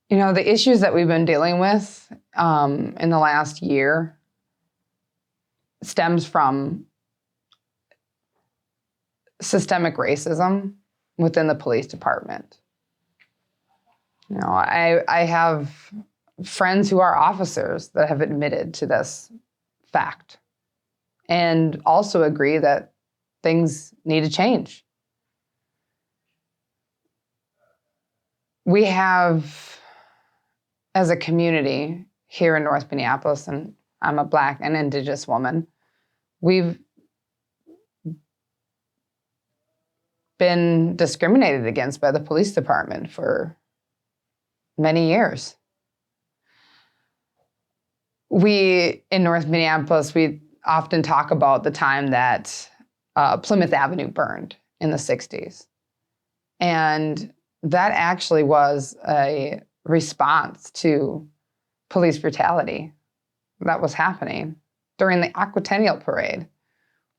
The issues that we've been dealing with in the last year stems from systemic racism within the police department. I have friends who are officers that have admitted to this fact and also agree that things need to change. We have, as a community here in North Minneapolis, and I'm a Black and Indigenous woman, we've been discriminated against by the police department for many years. We, in North Minneapolis, we often talk about the time that Plymouth Avenue burned in the 60s. And that actually was a response to police brutality that was happening during the Aquatennial Parade,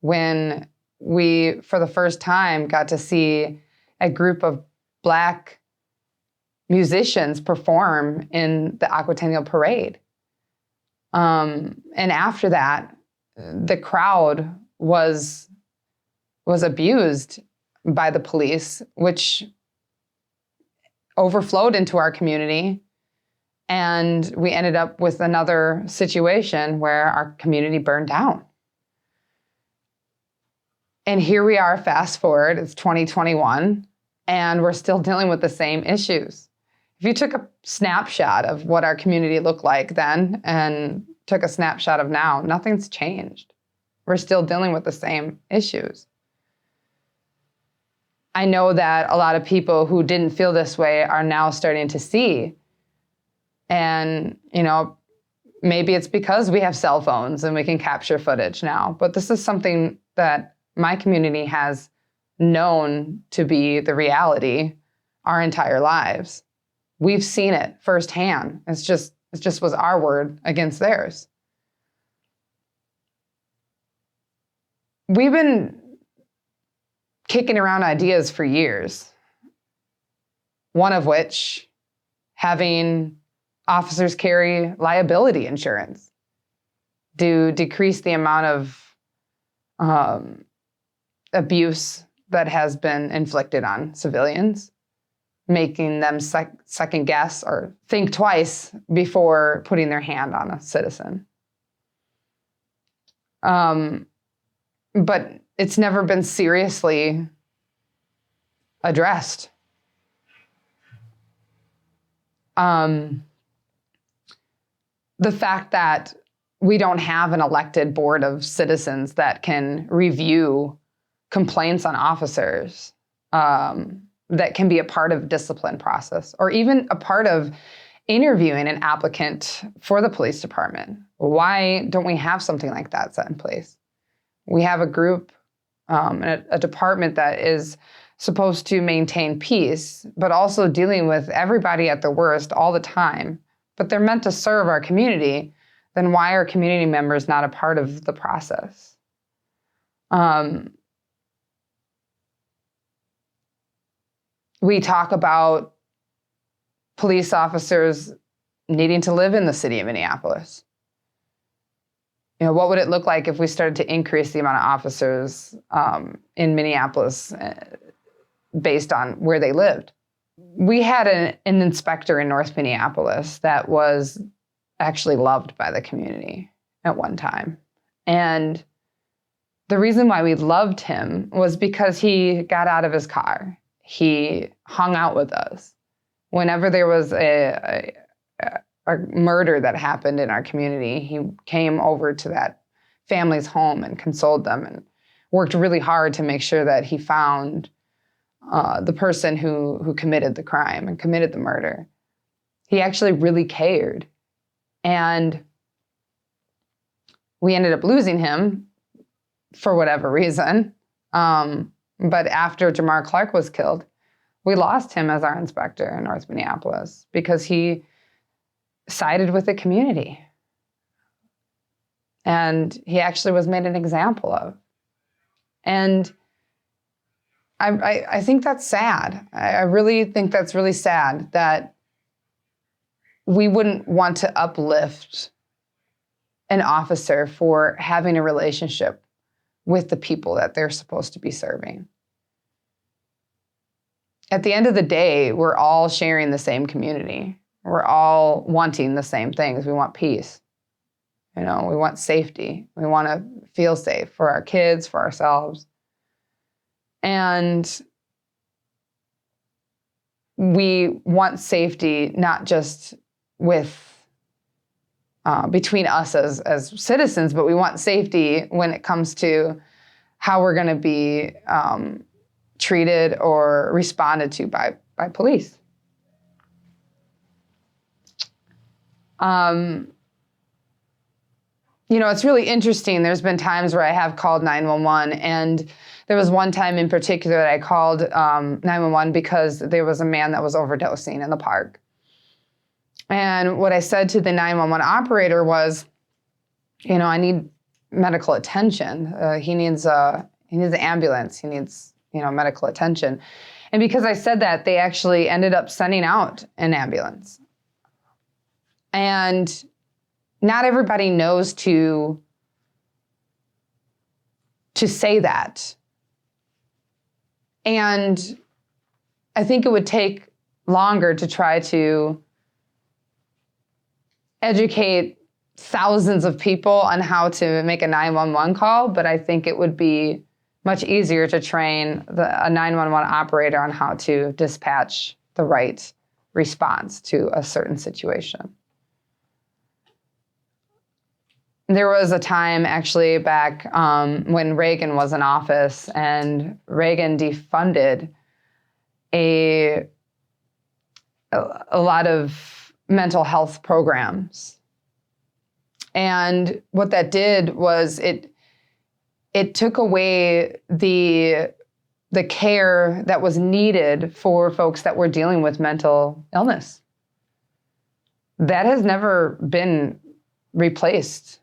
when we, for the first time, got to see a group of Black musicians perform in the Aquatennial Parade. And after that, the crowd was abused by the police, which overflowed into our community. And we ended up with another situation where our community burned down. And here we are, fast forward, it's 2021, and we're still dealing with the same issues. If you took a snapshot of what our community looked like then and took a snapshot of now, nothing's changed. We're still dealing with the same issues. I know that a lot of people who didn't feel this way are now starting to see. And, maybe it's because we have cell phones and we can capture footage now. But this is something that my community has known to be the reality our entire lives. We've seen it firsthand. It just was our word against theirs. We've been kicking around ideas for years. One of which, having officers carry liability insurance to decrease the amount of abuse that has been inflicted on civilians, making them second guess or think twice before putting their hand on a citizen. But it's never been seriously addressed. The fact that we don't have an elected board of citizens that can review complaints on officers, that can be a part of discipline process, or even a part of interviewing an applicant for the police department. Why don't we have something like that set in place? We have a group, a department that is supposed to maintain peace, but also dealing with everybody at the worst all the time. But they're meant to serve our community. Then why are community members not a part of the process? We talk about police officers needing to live in the city of Minneapolis. What would it look like if we started to increase the amount of officers in Minneapolis based on where they lived? We had an inspector in North Minneapolis that was actually loved by the community at one time. And the reason why we loved him was because he got out of his car. He hung out with us. Whenever there was a murder that happened in our community, he came over to that family's home and consoled them and worked really hard to make sure that he found the person who committed the crime and committed the murder. He actually really cared. And we ended up losing him for whatever reason. But after Jamar Clark was killed, we lost him as our inspector in North Minneapolis because he sided with the community. And he actually was made an example of. And I think that's sad. I really think that's really sad that we wouldn't want to uplift an officer for having a relationship with the people that they're supposed to be serving. At the end of the day, we're all sharing the same community. We're all wanting the same things. We want peace. We want safety. We want to feel safe for our kids, for ourselves. And we want safety not just between us as citizens, but we want safety when it comes to how we're going to be treated or responded to by police. It's really interesting. There's been times where I have called 911, and there was one time in particular that I called 911 because there was a man that was overdosing in the park. And what I said to the 911 operator was, I need medical attention. He needs an ambulance. He needs, medical attention. And because I said that, they actually ended up sending out an ambulance. And not everybody knows to say that. And I think it would take longer to try to educate thousands of people on how to make a 911 call, but I think it would be much easier to train a 911 operator on how to dispatch the right response to a certain situation. There was a time actually back when Reagan was in office, and Reagan defunded a lot of mental health programs. And what that did was it took away the care that was needed for folks that were dealing with mental illness. That has never been replaced.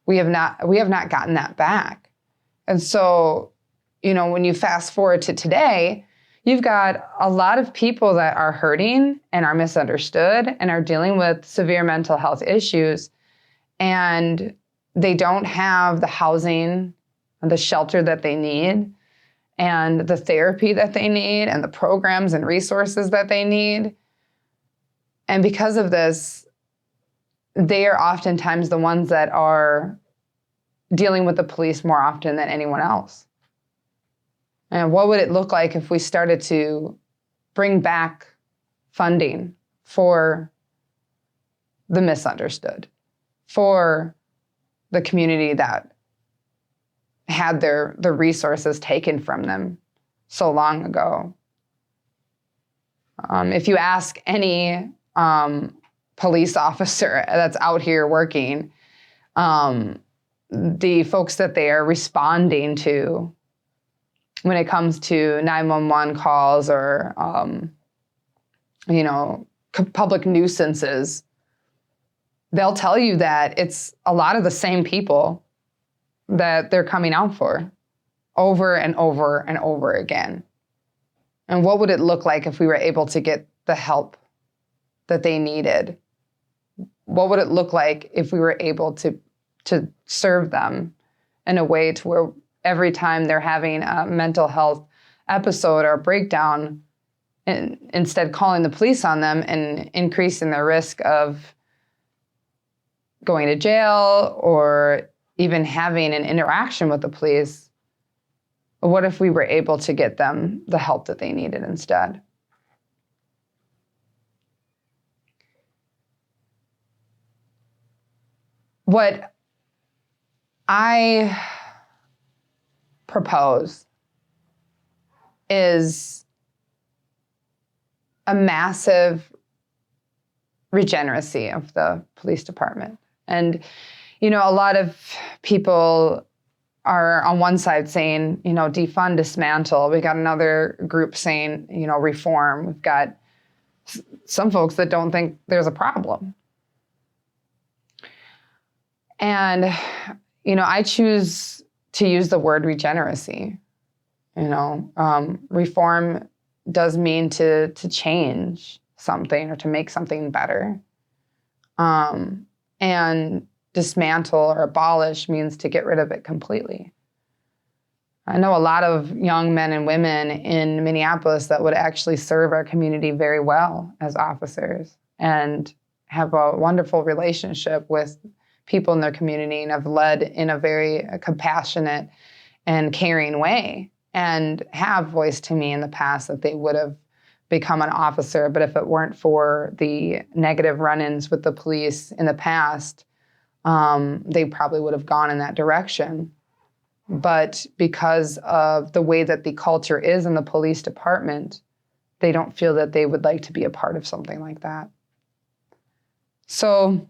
We have not gotten that back. And so, when you fast forward to today, you've got a lot of people that are hurting and are misunderstood and are dealing with severe mental health issues, and they don't have the housing and the shelter that they need and the therapy that they need and the programs and resources that they need. And because of this, they are oftentimes the ones that are dealing with the police more often than anyone else. And what would it look like if we started to bring back funding for the misunderstood, for the community that had their resources taken from them so long ago? If you ask any police officer that's out here working, the folks that they are responding to when it comes to 911 calls or, public nuisances, they'll tell you that it's a lot of the same people that they're coming out for over and over and over again. And what would it look like if we were able to get the help that they needed? What would it look like if we were able to serve them in a way to where every time they're having a mental health episode or a breakdown, and instead calling the police on them and increasing their risk of going to jail or even having an interaction with the police, what if we were able to get them the help that they needed instead? What I propose is a massive regeneracy of the police department. And, a lot of people are on one side saying, defund, dismantle. We got another group saying, reform. We've got some folks that don't think there's a problem. And, I choose to use the word regeneracy. Reform does mean to change something or to make something better. And dismantle or abolish means to get rid of it completely. I know a lot of young men and women in Minneapolis that would actually serve our community very well as officers and have a wonderful relationship with people in their community and have led in a very compassionate and caring way, and have voiced to me in the past that they would have become an officer, but if it weren't for the negative run-ins with the police in the past, they probably would have gone in that direction. But because of the way that the culture is in the police department, they don't feel that they would like to be a part of something like that. So,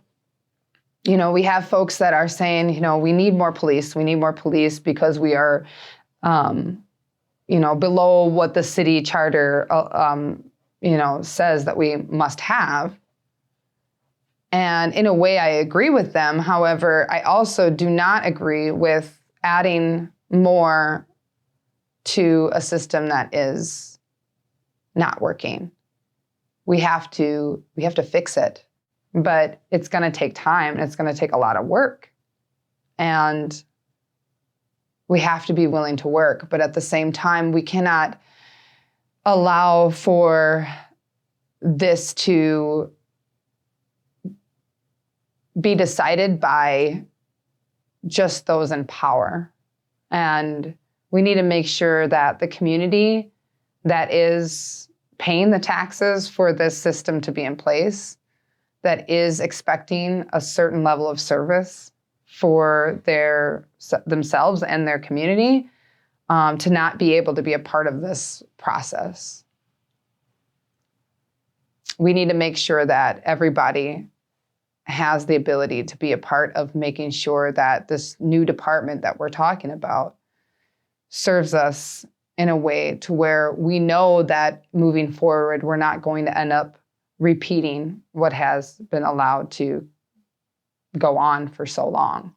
we have folks that are saying, we need more police. We need more police because we are, below what the city charter, says that we must have. And in a way, I agree with them. However, I also do not agree with adding more to a system that is not working. We have to fix it, but it's going to take time and it's going to take a lot of work. And we have to be willing to work, but at the same time, we cannot allow for this to be decided by just those in power. And we need to make sure that the community that is paying the taxes for this system to be in place, that is expecting a certain level of service for themselves and their community, to not be able to be a part of this process. We need to make sure that everybody has the ability to be a part of making sure that this new department that we're talking about serves us in a way to where we know that moving forward, we're not going to end up repeating what has been allowed to go on for so long.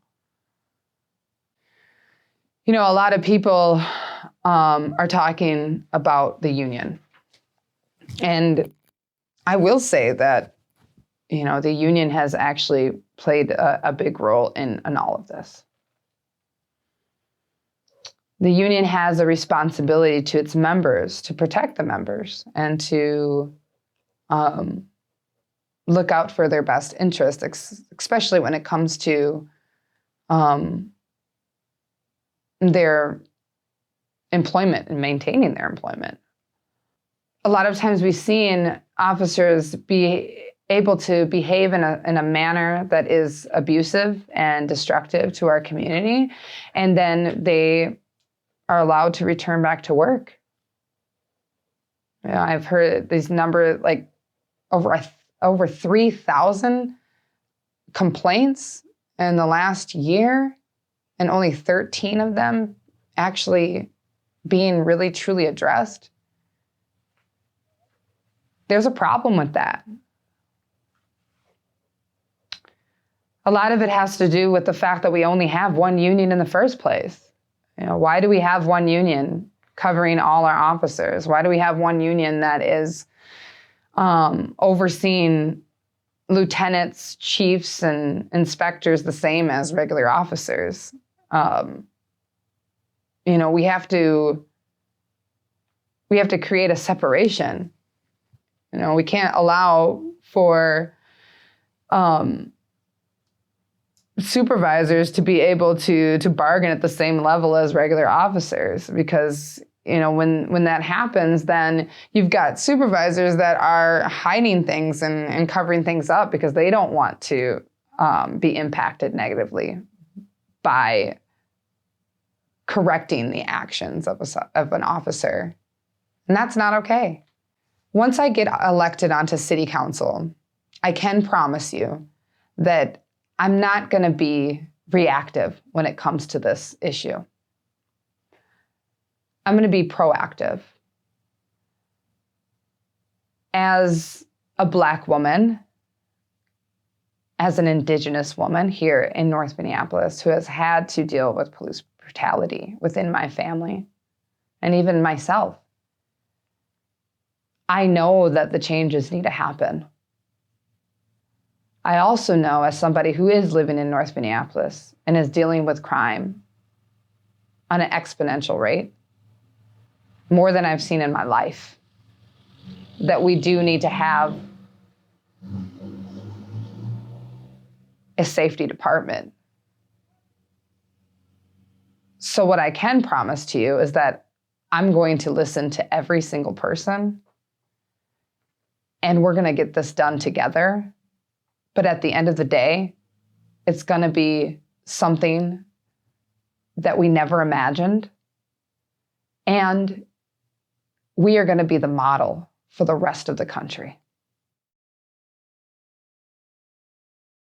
A lot of people are talking about the union. And I will say that, the union has actually played a big role in all of this. The union has a responsibility to its members to protect the members and to look out for their best interest, especially when it comes to their employment and maintaining their employment. A lot of times we've seen officers be able to behave in a manner that is abusive and destructive to our community, and then they are allowed to return back to work. I've heard these numbers, like over 3,000 complaints in the last year, and only 13 of them actually being really, truly addressed. There's a problem with that. A lot of it has to do with the fact that we only have one union in the first place. Why do we have one union covering all our officers? Why do we have one union that is overseeing lieutenants, chiefs, and inspectors the same as regular officers? We have to create a separation. We can't allow for supervisors to be able to bargain at the same level as regular officers, because when that happens, then you've got supervisors that are hiding things and covering things up because they don't want to be impacted negatively by correcting the actions of an officer. And that's not okay. Once I get elected onto city council, I can promise you that I'm not going to be reactive when it comes to this issue. I'm going to be proactive. As a Black woman, as an Indigenous woman here in North Minneapolis who has had to deal with police brutality within my family and even myself, I know that the changes need to happen. I also know, as somebody who is living in North Minneapolis and is dealing with crime on an exponential rate, more than I've seen in my life, that we do need to have a safety department. So what I can promise to you is that I'm going to listen to every single person, and we're going to get this done together. But at the end of the day, it's going to be something that we never imagined. And we are going to be the model for the rest of the country.